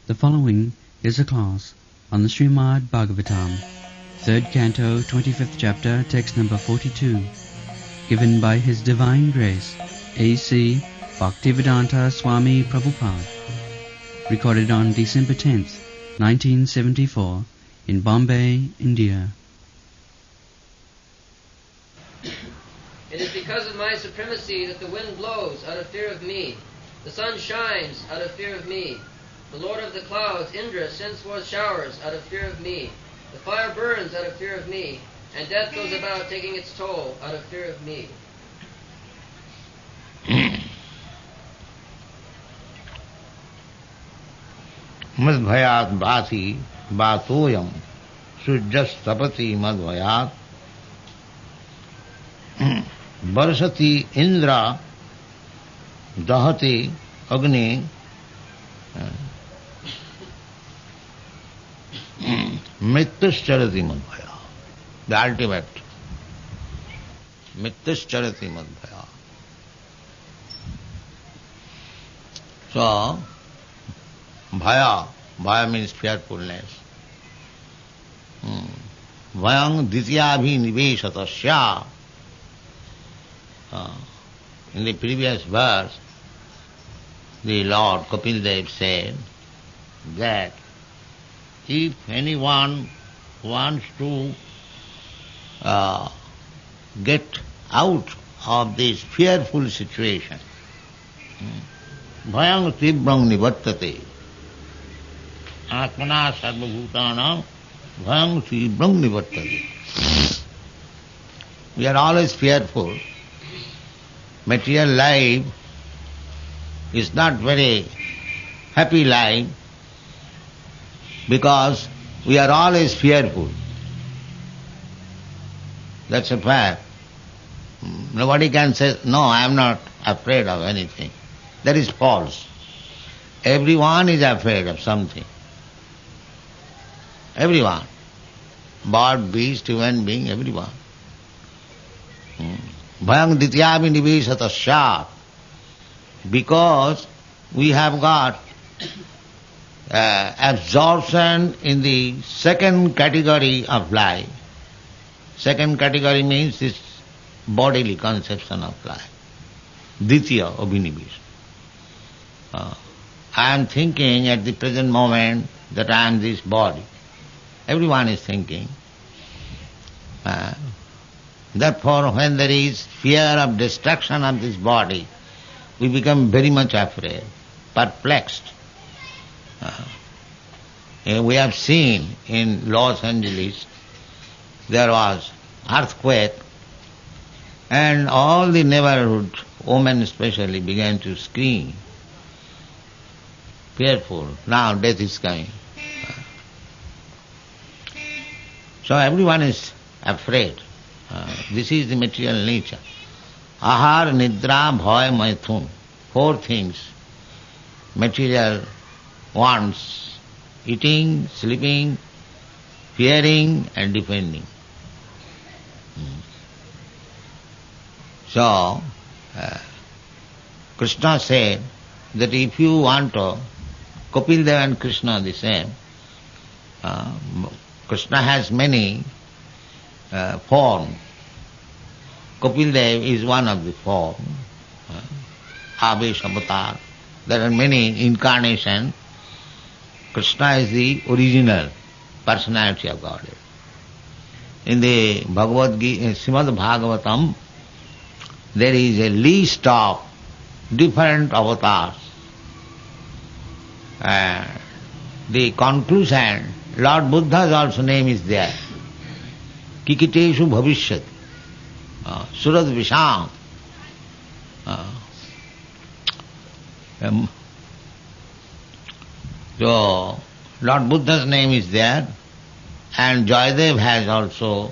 The following is a class on the Srimad Bhagavatam, 3rd Canto, 25th Chapter, text number 42, given by His Divine Grace, A.C. Bhaktivedanta Swami Prabhupada, recorded on December 10th, 1974, in Bombay, India. It is because of my supremacy that the wind blows out of fear of me, the sun shines out of fear of me, the Lord of the clouds, Indra, sends forth showers out of fear of me, the fire burns out of fear of me, and death goes about taking its toll out of fear of me. Madhvayat bhati bhatoyam sujjastapati madhvayat varsati indra dahati agni mrityuscharati madhvaya. The ultimate. Mrityuscharati madhvaya. So, Bhaya means fearfulness. Bhayang dityabhiniveshatasya. In the previous verse, the Lord Kapil Dev said that if anyone wants to get out of this fearful situation, bhayang tibrang nivartate, atmana sarvabhutanam bhayang tibrang nivartate. We are always fearful. Material life is not very happy life because we are always fearful. That's a fact. Nobody can say, no, I am not afraid of anything. That is false. Everyone is afraid of something. Everyone. Bird, beast, human being, everyone. Bhayang dityavi niveshatasya. Because we have got absorption in the second category of life. Second category means this bodily conception of life. Ditya abhinivesh. I am thinking at the present moment that I am this body. Everyone is thinking. Therefore, when there is fear of destruction of this body, we become very much afraid, perplexed. We have seen in Los Angeles, there was earthquake, and all the neighborhood, women especially, began to scream. Fearful, now death is coming. So everyone is afraid. This is the material nature. Ahar, nidra, bhaya, maithun. 4 things. Material wants: eating, sleeping, fearing and defending. So, Krishna said that if you want to, Kapil Dev and Krishna are the same. Krishna has many forms. Kapil Dev is one of the forms. Avesh Avatar. There are many incarnations. Krishna is the original personality of Godhead. In the Bhagavad Gita, Srimad Bhagavatam, there is a list of different avatars. The conclusion, Lord Buddha's also name is there. Kikiteshu bhavishyati. Surad Visham. So, Lord Buddha's name is there, and Jayadev has also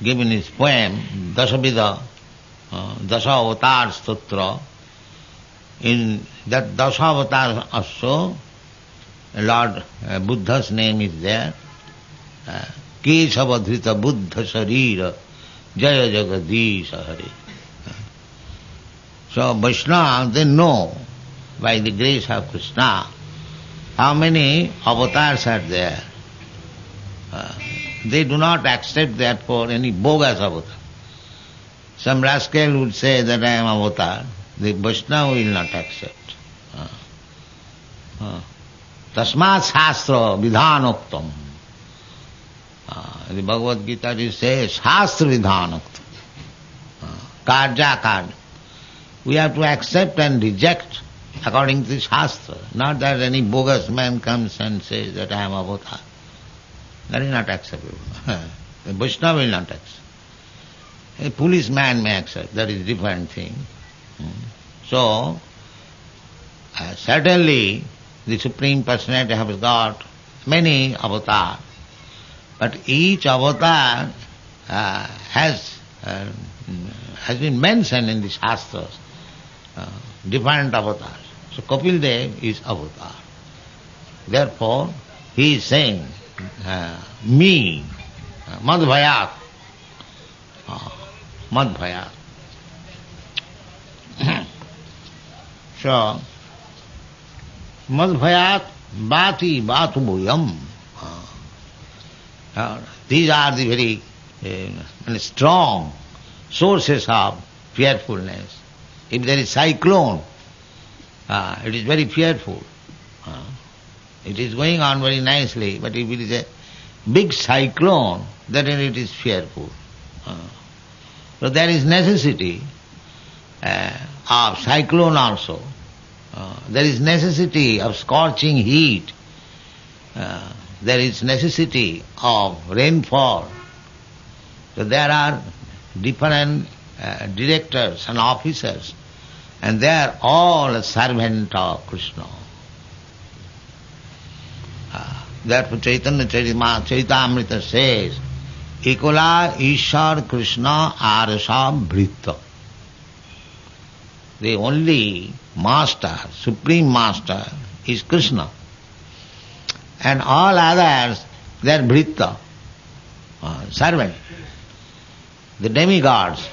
given his poem, Dasavida, Dasavatar Stotra. In that Dasavatar also, Lord Buddha's name is there. Kesavadhrita Buddha Sarira Jaya Jagadisha Hare. So Vaishnava, they know by the grace of Krishna how many avatars are there. They do not accept therefore any bogus avatar. Some rascal would say that I am avatar. The Vaishnava will not accept. Tasmat Shastra Vidhanoktam. The Bhagavad Gita says Shastra Vidhanoktam. Karja karja. We have to accept and reject according to the Shastra. Not that any bogus man comes and says that I am avatar. That is not acceptable. The Vaishnava will not accept. A policeman may accept. That is a different thing. So, certainly the Supreme Personality has got many avatars, but each avatar has been mentioned in the Shastras, different avatars. So Kapil Dev is avatar. Therefore, he is saying, me, madbhayat, madbhayat. So, madbhayat bhati bhatubhuyam. These are the very strong sources of fearfulness. If there is cyclone, it is very fearful. It is going on very nicely, but if it is a big cyclone, then it is fearful. So there is necessity of cyclone also. There is necessity of scorching heat. There is necessity of rainfall. So there are different directors and officers, and they are all a servant of Krishna. Therefore Chaitanya Charitamrita says, Ekola Ishar Krishna Arasa Bhrita. The only master, supreme master is Krishna. And all others, they are Bhrita, servant. The demigods,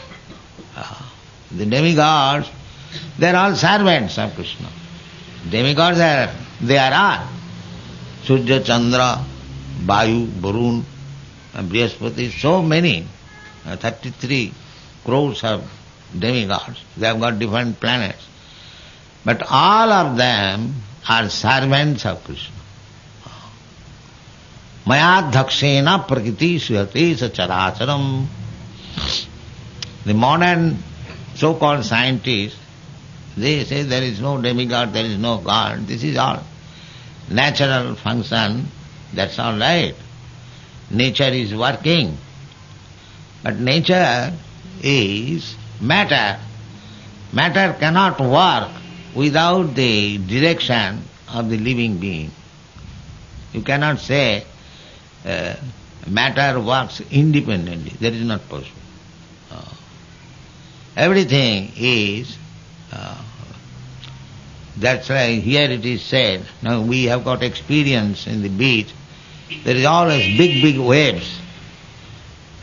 they are all servants of Krishna. Demigods they are all. Surya, Chandra, Vayu, Varun, Brihaspati, so many, 33 crores of demigods. They have got different planets. But all of them are servants of Krishna. Mayadhakshena prakriti suyate sacharacharam. The modern so-called scientists, they say there is no demigod, there is no God. This is all natural function, that's all right. Nature is working. But nature is matter. Matter cannot work without the direction of the living being. You cannot say matter works independently. That is not possible. Everything is, that's why here it is said, now we have got experience in the beach, there is always big waves.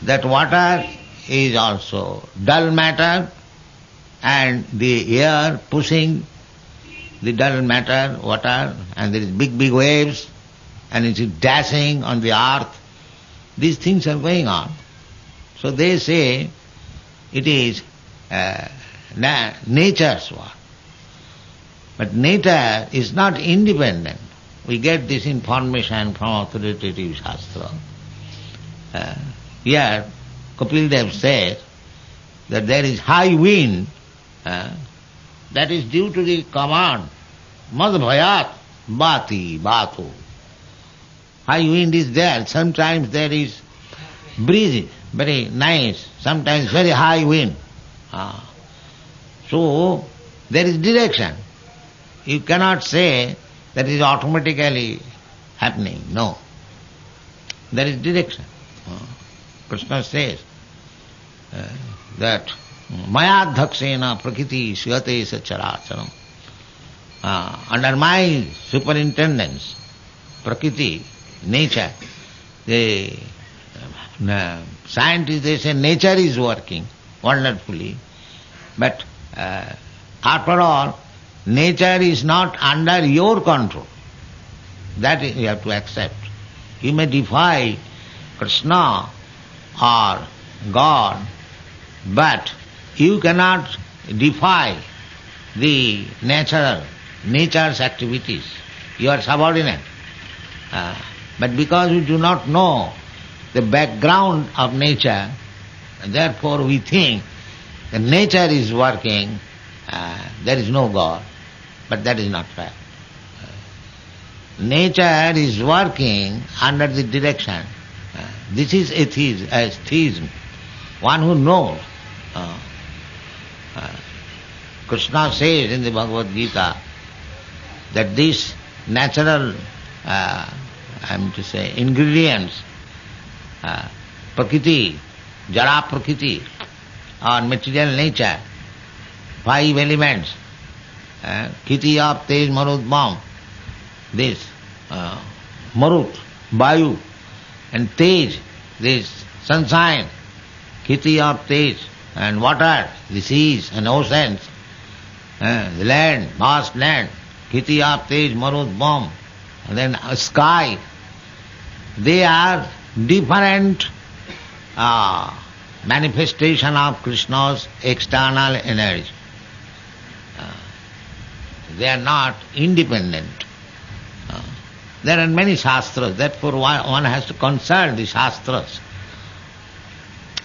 That water is also dull matter, and the air pushing the dull matter, water, and there is big waves, and it is dashing on the earth. These things are going on. So they say it is nature's work. But nature is not independent. We get this information from authoritative Shastra. Here, Kapil Dev says that there is high wind, that is due to the command, madbhayat bhati bhatho. High wind is there. Sometimes there is breeze, very nice. Sometimes very high wind. So, there is direction. You cannot say that is automatically happening. No. There is direction. Krishna says that mayadhakshena prakriti suyate sacharacharam. Under my superintendence, prakriti, nature, the scientists, they say nature is working wonderfully, but after all, nature is not under your control. That you have to accept. You may defy Krishna or God, but you cannot defy the nature's activities. You are subordinate. But because we do not know the background of nature, therefore we think that nature is working, there is no God. But that is not fact. Nature is working under the direction. This is theism. One who knows. Krishna says in the Bhagavad Gita that these natural, ingredients, Prakriti, Jara Prakriti, or material nature, 5 elements, Kiti, Ap, Tej, Marut, Bam, this, Marut, Vayu, and Tej, this sunshine, Kiti, Ap, Tej, and water, the seas and oceans, the land, vast land, Kiti, Ap, Tej, Marut, Bam, and then sky. They are different manifestation of Krishna's external energy. They are not independent. There are many shastras, therefore one has to consult the shastras.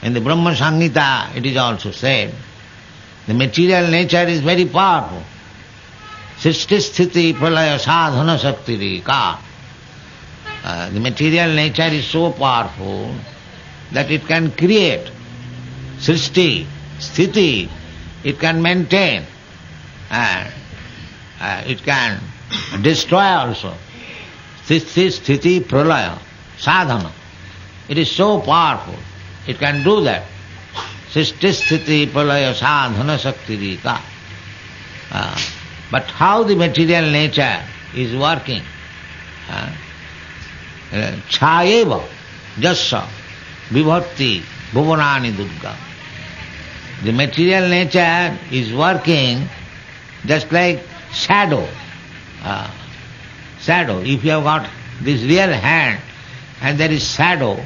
In the Brahma Samhita it is also said, the material nature is very powerful. Srishti sthiti pralaya sadhana shakti ka. The material nature is so powerful that it can create srishti, sthiti, it can maintain, and it can destroy also. Srishti, sthiti, pralaya, sadhana. It is so powerful. It can do that. Srishti, sthiti, pralaya, sadhana shakti ka. But how the material nature is working? Chayeva jasya vibhatti bhuvanani durga. The material nature is working just like shadow. Shadow. If you have got this real hand and there is shadow,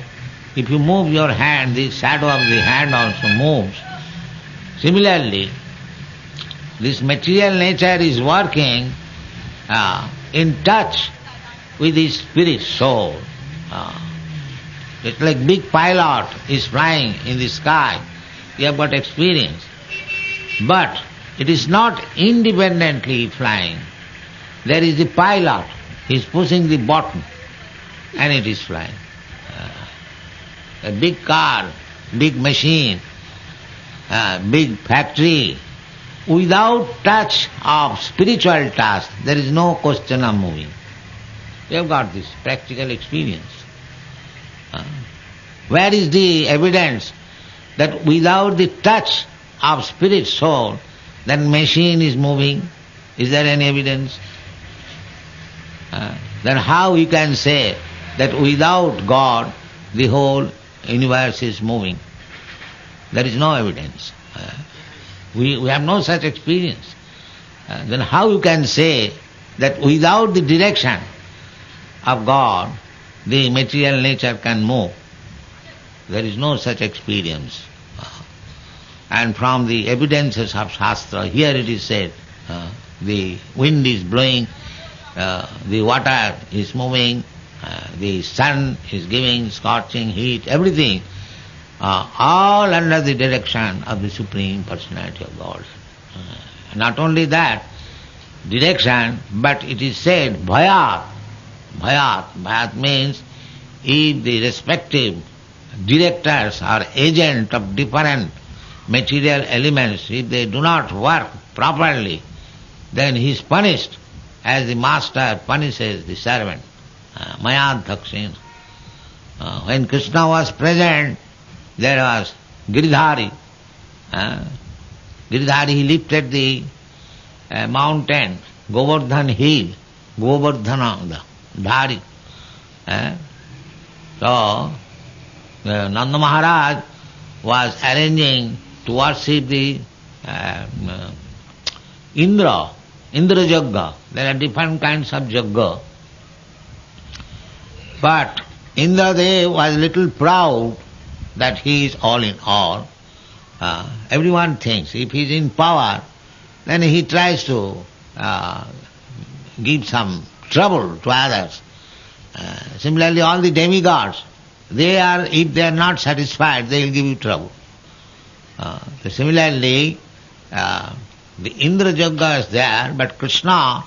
if you move your hand, the shadow of the hand also moves. Similarly, this material nature is working in touch with the spirit soul. It's like big pilot is flying in the sky. You have got experience. But it is not independently flying. There is the pilot. He is pushing the button and it is flying. A big car, big machine, big factory, without touch of spiritual task, there is no question of moving. You have got this practical experience. Where is the evidence that without the touch of spirit soul, that machine is moving? Is there any evidence? Then how you can say that without God, the whole universe is moving? There is no evidence. We have no such experience. Then how you can say that without the direction of God, the material nature can move? There is no such experience. And from the evidences of Shastra, here it is said, the wind is blowing, the water is moving, the sun is giving scorching heat, everything, all under the direction of the Supreme Personality of God. Not only that, direction, but it is said, bhayat. Bhayat means if the respective directors or agent of different material elements, if they do not work properly, then he is punished as the master punishes the servant. Mayad Dhakshin. When Krishna was present, there was Giridhari. Giridhari, he lifted the mountain, Govardhan hill, Govardhana Dhari. So, Nanda Maharaj was arranging to worship the Indra Jagga. There are different kinds of Jagga. But Indradev was little proud that he is all in all. Everyone thinks if he is in power, then he tries to give some trouble to others. Similarly, all the demigods, if they are not satisfied, they will give you trouble. Similarly, the Indra Jagga is there, but Krishna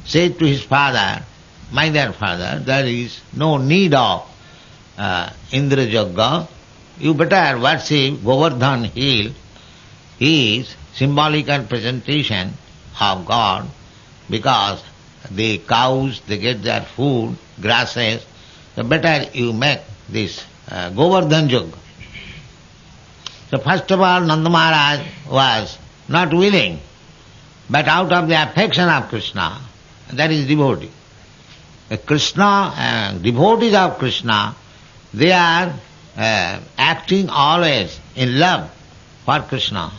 said to his father, my dear father, there is no need of Indra Jagga. You better worship Govardhan hill. He is symbolical presentation of God, because the cows, they get their food, grasses. So better you make this Govardhan Jagga. So first of all, Nanda Maharaj was not willing, but out of the affection of Krishna, that is devotee. Devotees of Krishna, they are acting always in love for Krishna.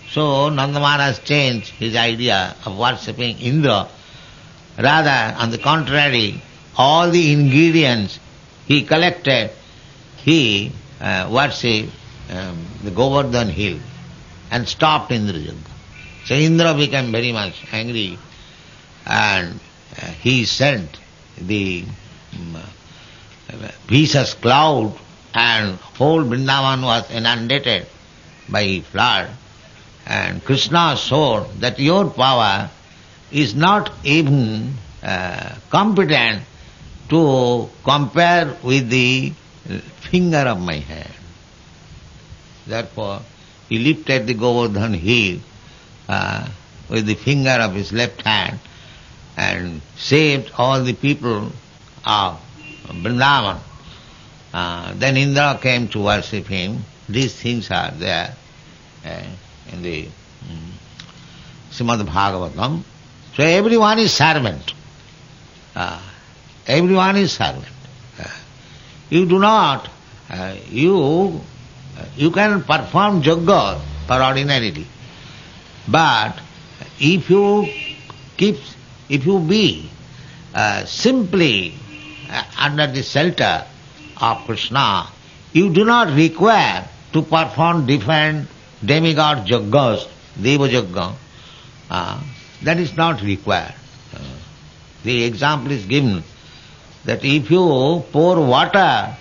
So Nanda Maharaj changed his idea of worshipping Indra. Rather, on the contrary, all the ingredients he collected, he worshipped the Govardhan hill and stopped Indra Jagga. So Indra became very much angry, and he sent the vicious cloud, and whole Vrindavan was inundated by flood. And Krishna showed that your power is not even competent to compare with the finger of my hand. Therefore, he lifted the Govardhan hill with the finger of his left hand and saved all the people of Vrindavan. Then Indra came to worship him. These things are there in the Srimad Bhagavatam. So everyone is servant. Everyone is servant. You do not, you can perform jagga for ordinarily, but if you be simply under the shelter of Krishna, you do not require to perform different demigod jaggas, deva jagga. That is not required. The example is given that if you pour water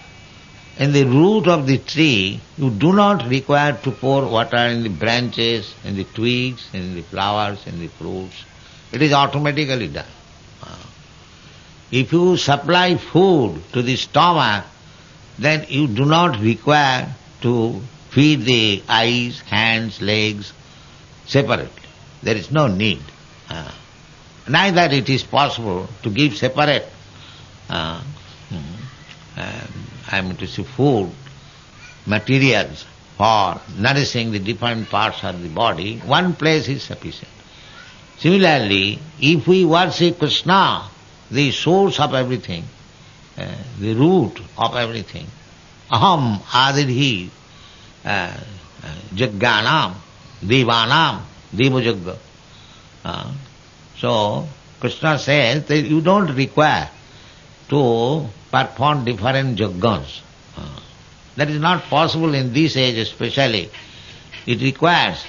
in the root of the tree, you do not require to pour water in the branches, in the twigs, in the flowers, in the fruits. It is automatically done. If you supply food to the stomach, then you do not require to feed the eyes, hands, legs separately. There is no need. Neither it is possible to give separate food materials for nourishing the different parts of the body. One place is sufficient. Similarly, if we worship Krishna, the source of everything, the root of everything, aham adidhi jagganam devanam deva jagga. So Krishna says that you don't require to perform different jaggas. That is not possible in this age especially. It requires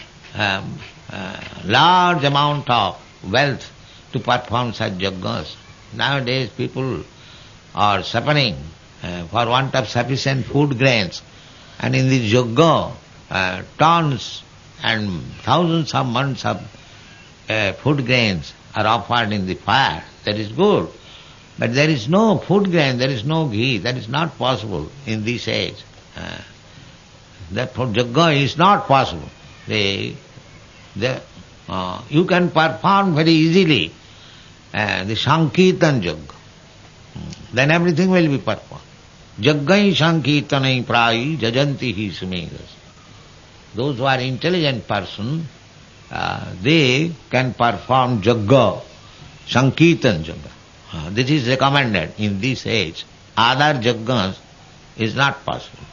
large amount of wealth to perform such jaggas. Nowadays people are suffering for want of sufficient food grains, and in the jagga tons and thousands of months of food grains are offered in the fire. That is good. But there is no food grain, there is no ghee. That is not possible in this age. Therefore jagga is not possible. You can perform very easily the Sankirtan jagga. Then everything will be performed. Jaggai Sankirtanai prayi jajanti hi sumedas. Those who are intelligent person, they can perform jagga, Sankirtan jagga. This is recommended in this age. Other jaggas is not possible.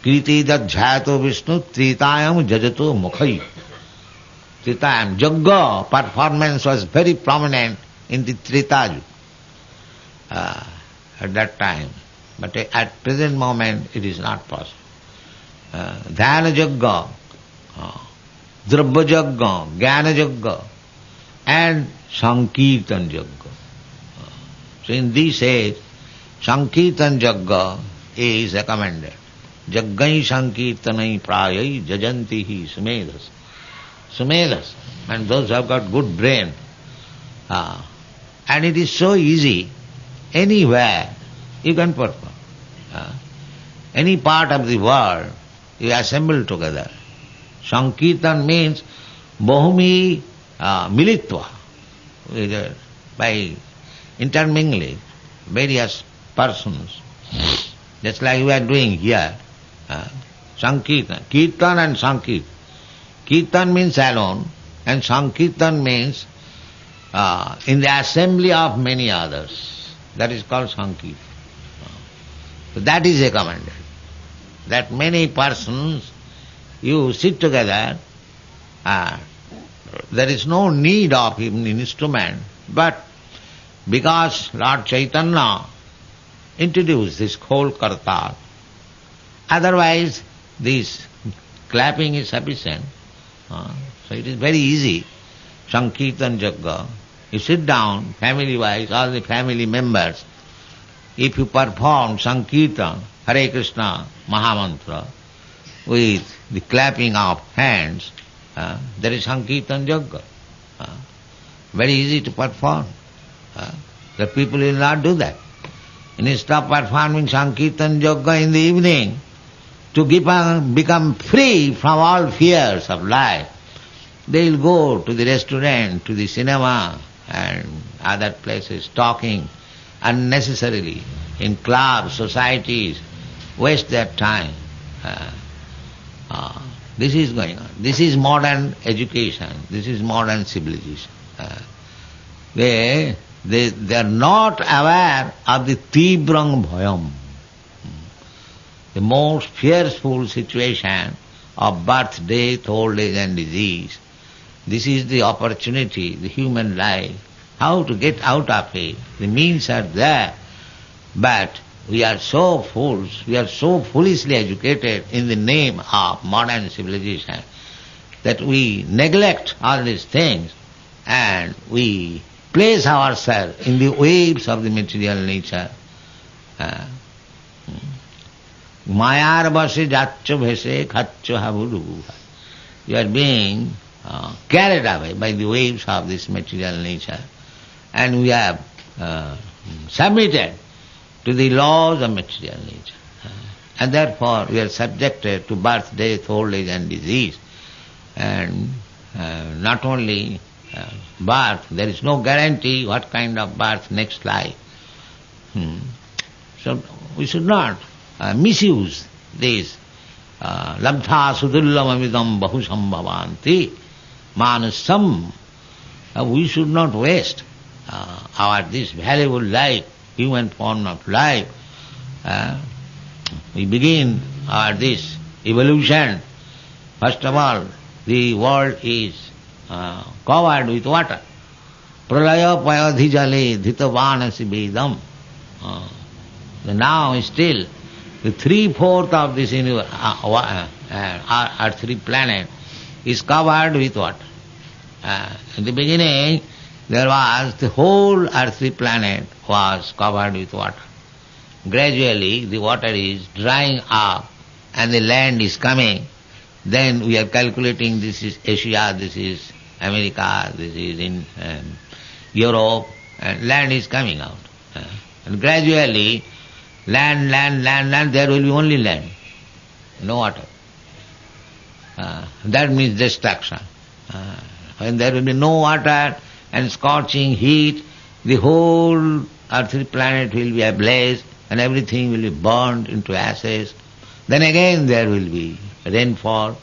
Kriti dadhyato Vishnu tritayam jajato mukhai. Tritayam. Jagga performance was very prominent in the Treta Yuga. at that time. But at present moment it is not possible. Dhyana Yajna, Drabya Yajna, Jnana Yajna and Sankirtan Yajna. So in this age, Sankirtan Yajna is recommended. Yajnai Sankirtanai Prayai Jajantihi Sumedhas. Sumedhas, and those who have got good brain. And it is so easy, anywhere you can perform. Any part of the world you assemble together. Sankirtan means Bahumi Militva, by intermingling various persons. Just like we are doing here. Sankirtan. Kirtan and Sankirtan. Kirtan means alone and Sankirtan means in the assembly of many others. That is called Sankirtan. So that is recommended. That many persons, you sit together, there is no need of even an instrument, but because Lord Chaitanya introduced this whole kartal, otherwise this clapping is sufficient. So it is very easy. Sankirtan Yajna. You sit down, family-wise, all the family members. If you perform Sankirtan, Hare Krishna, Mahamantra, with the clapping of hands, there is Sankirtan Yajna. Very easy to perform. The people will not do that. Instead of performing Sankirtan Yajna in the evening, to become free from all fears of life, they will go to the restaurant, to the cinema and other places, talking unnecessarily in clubs, societies, waste their time. This is going on. This is modern education. This is modern civilization. They are not aware of the Tibrang Bhayam, the most fearful situation of birth, death, old age and disease. This is the opportunity, the human life. How to get out of it? The means are there. But we are so fools, we are so foolishly educated in the name of modern civilization that we neglect all these things and we place ourselves in the waves of the material nature. Mayar base jaccho bhese khacho haburu. You are being carried away by the waves of this material nature, and we have submitted to the laws of material nature. And therefore we are subjected to birth, death, old age and disease. And not only birth, there is no guarantee what kind of birth next life. So we should not misuse this. Labdha sudullamamidam bahusambhavanti manasam. We should not waste our this valuable life, human form of life. We begin our this evolution. First of all, the world is covered with water. Pralaya payadhijale dhitavanasi vedam. Now still the 3/4 of this earthly planet is covered with water. In the beginning, there was the whole earthly planet was covered with water. Gradually, the water is drying up and the land is coming. Then we are calculating this is Asia, this is America, this is in Europe, and land is coming out. And gradually, land, there will be only land, no water. That means destruction. When there will be no water and scorching heat, the whole earthly planet will be ablaze and everything will be burned into ashes. Then again there will be rainfall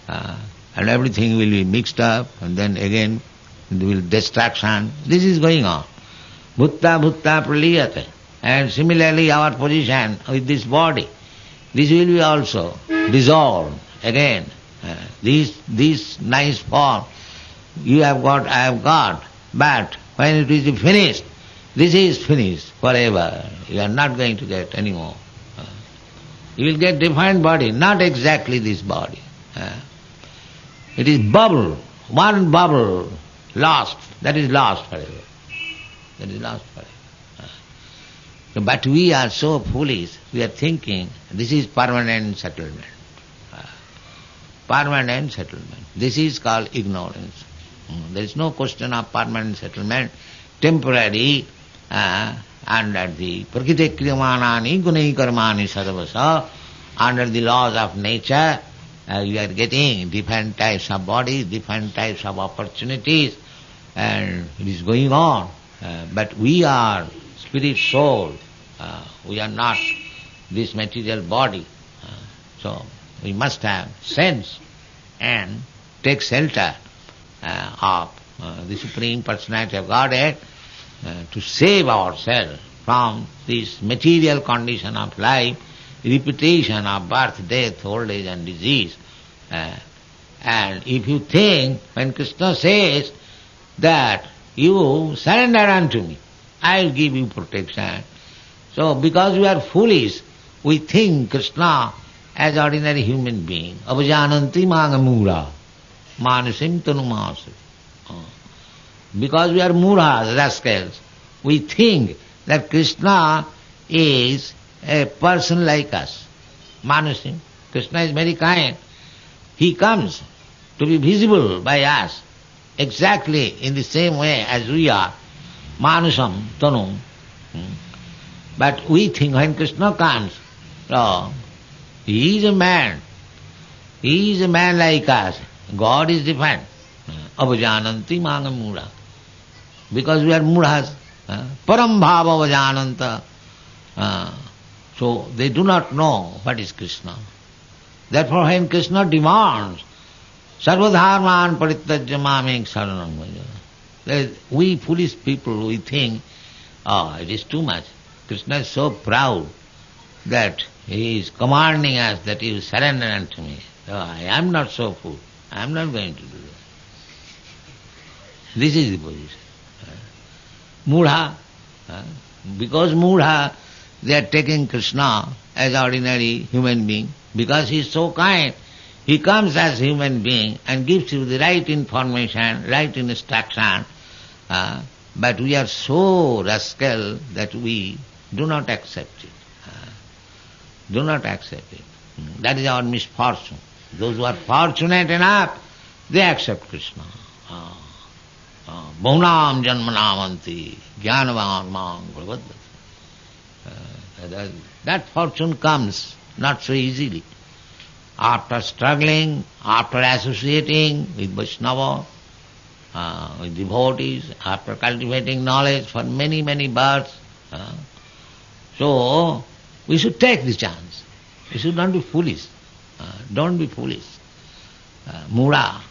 and everything will be mixed up and then again there will be destruction. This is going on. Bhutta praliyate. And similarly our position with this body, this will be also dissolved again. This nice form you have got, I have got, but when it is finished, this is finished forever. You are not going to get any more. You will get different body, not exactly this body. It is bubble, one bubble, lost. That is lost forever. That is lost forever. But we are so foolish, we are thinking this is permanent settlement. Permanent settlement. This is called ignorance. There is no question of permanent settlement. Temporary, under the prakriti kriyamanani gunai karmani sarvasa, under the laws of nature, you are getting different types of bodies, different types of opportunities, and it is going on. But we are spirit soul. We are not this material body. So we must have sense and take shelter of the Supreme Personality of Godhead to save ourselves from this material condition of life, repetition of birth, death, old age and disease. And if you think, when Krishna says that you surrender unto me, I will give you protection. So because we are foolish, we think Krishna as ordinary human being. Avajananti mangamura, manusim tanumasa. Because we are muras, rascals, we think that Krishna is a person like us. Manusim. Krishna is very kind. He comes to be visible by us exactly in the same way as we are. Manusam, tanum. But we think when Krishna comes, he is a man. He is a man like us. God is different. Avajananti mangamura. Because we are muras. Param bhava avajananta. So they do not know what is Krishna. Therefore when Krishna demands, sarvadharman parityajya mameng saranam bhaja, we foolish people, we think, it is too much. Krishna is so proud that he is commanding us that you surrender unto me. I am not so fool. I am not going to do that. This is the position. Mudha, because Mudha, they are taking Krishna as ordinary human being. Because he is so kind, he comes as human being and gives you the right information, right instruction. But we are so rascal that we do not accept it. Do not accept it. That is our misfortune. Those who are fortunate enough, they accept Krishna. Bhaunam janmanavanti jnanavan mang bhavadvati. That fortune comes not so easily. After struggling, after associating with Vaishnava, with devotees, after cultivating knowledge for many, many births. So, we should take the chance. We should not be foolish. Don't be foolish. Mura.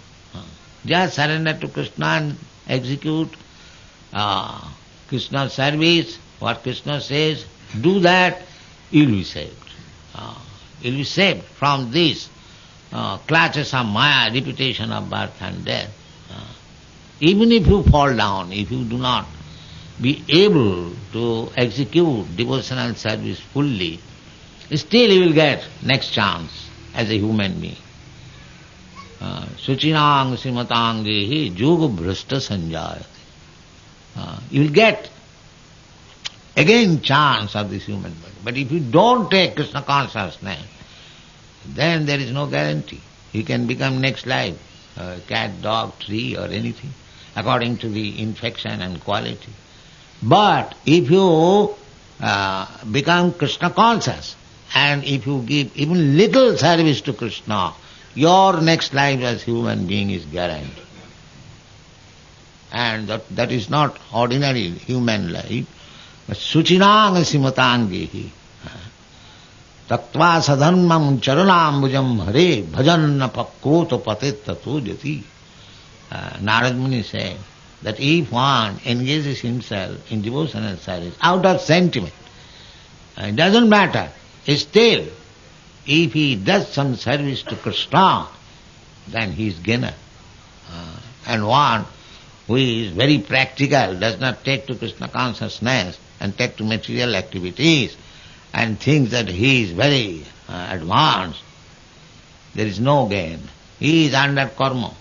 Just surrender to Krishna and execute Krishna's service. What Krishna says, do that, you will be saved. You will be saved from this clutches of Maya, repetition of birth and death. Even if you fall down, if you do not be able to execute devotional service fully, still you will get next chance as a human being. Suchinang simatangehi yoga bhrashta sanjayate. You will get again chance of this human body. But if you don't take Krishna consciousness, then there is no guarantee. You can become next life, cat, dog, tree or anything, according to the infection and quality. But if you become Krishna conscious, and if you give even little service to Krishna, your next life as human being is guaranteed. And that is not ordinary human life, but suchinang simatangehi. Tattva sadharmam charanambujam hare bhajanna pakkoto patet tato jati. Narad Muni said that if one engages himself in devotional service out of sentiment, it doesn't matter, still, if he does some service to Krishna, then he is gainer. And one who is very practical, does not take to Krishna consciousness and take to material activities and thinks that he is very advanced, there is no gain. He is under karma.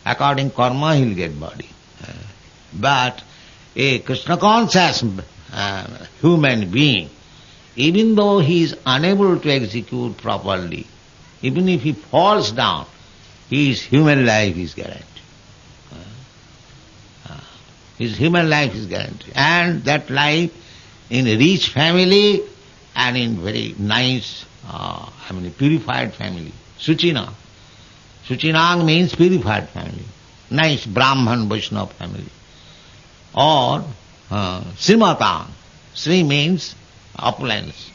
According karma he will get body. But a Krishna conscious human being, even though he is unable to execute properly, even if he falls down, his human life is guaranteed. His human life is guaranteed. And that life in a rich family and in very nice, purified family. Suchina. Suchinang means purified family. Nice Brahman Vaishnava family. Or Srimatang. Sri means opulence.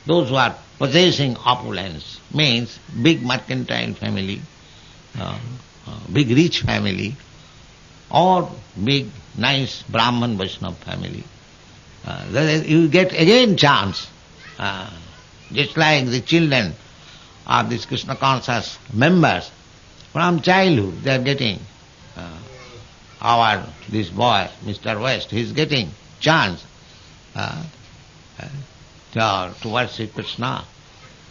Those who are possessing opulence means big mercantile family, big rich family, or big nice Brahman Vaishnava family. You get again chance. Just like the children of these Krishna conscious members, from childhood they are getting this boy, Mr. West, he is getting chance to worship Krishna.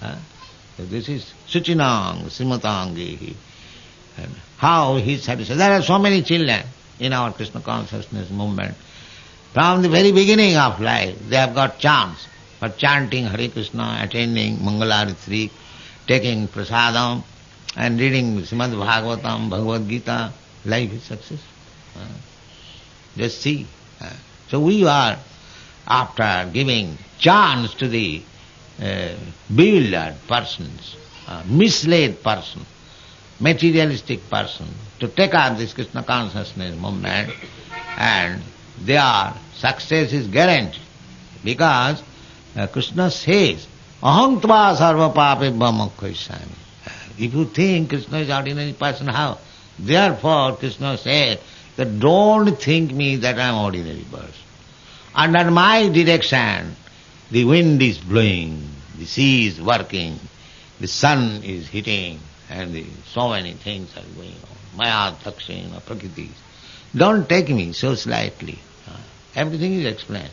So this is Suchinang, Srimatangi. How he is satisfied. There are so many children in our Krishna consciousness movement. From the very beginning of life, they have got chance for chanting Hare Krishna, attending Mangalarati, taking prasadam, and reading Srimad Bhagavatam, Bhagavad Gita. Life is success. Just see. So we are, after giving chance to the bewildered persons, misled person, materialistic person, to take up this Krishna consciousness movement, and their success is guaranteed. Because Krishna says, Aham tva sarva papebhya mokkhaisami. If you think Krishna is ordinary person, how? Therefore Krishna said that don't think me that I am ordinary person. Under my direction, the wind is blowing, the sea is working, the sun is hitting, and so many things are going on. Maya, Dakshina, Prakriti. Don't take me so slightly. Everything is explained.